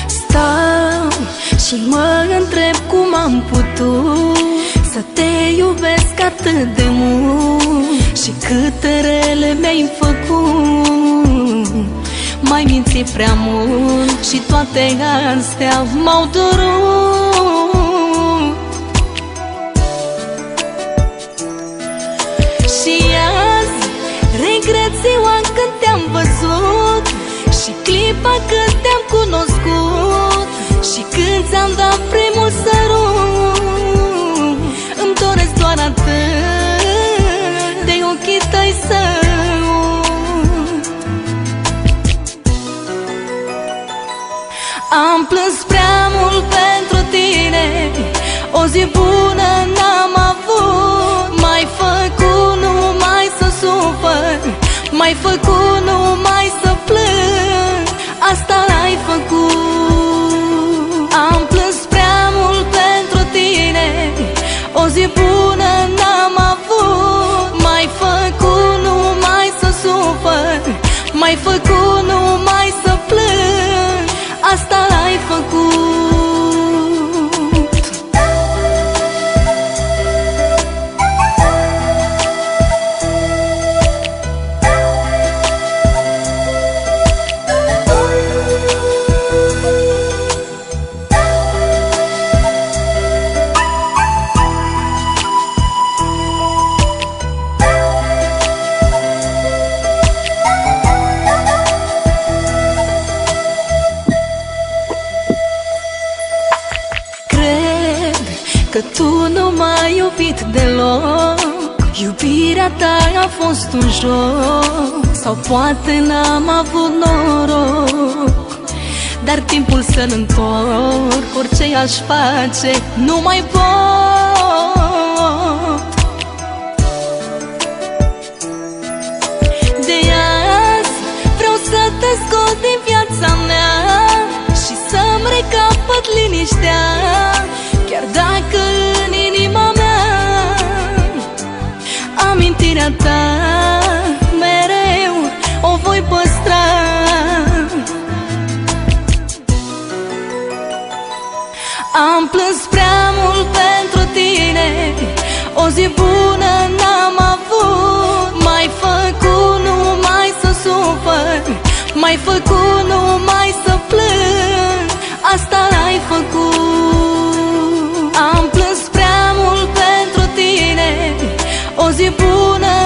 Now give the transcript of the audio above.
Stau și mă întreb cum am putut să te iubesc atât de mult și câte rele mi-ai făcut. M-ai mințit prea mult și toate astea m-au durut. Și azi regret ziua când te-am văzut și clipa când te-am cunoscut și când ți-am dat primul sărut. Îmi doresc doar atât de ochii tăi să am plâns prea mult pentru tine, o zi bună n-am avut. M-ai făcut numai să sufăr, m-ai făcut numai să plâng, asta ai făcut. Am plâns prea mult pentru tine, o zi bună n-am avut. M-ai făcut numai să sufăr, m-ai făcut numai să plâng, asta ai făcut. Că tu nu m-ai iubit deloc, iubirea ta a fost un joc, sau poate n-am avut noroc. Dar timpul să-l întorc, orice aș face, nu mai pot. De azi vreau să te scot din viața mea și să-mi recapăt liniștea, chiar dacă în inima mea amintirea ta mereu o voi păstra. Am plâns prea mult pentru tine, o zi bună n-am avut. M-ai făcut numai să sufăr, m-ai făcut numai să plâng, asta ai făcut. Am plâns prea mult pentru tine, o zi bună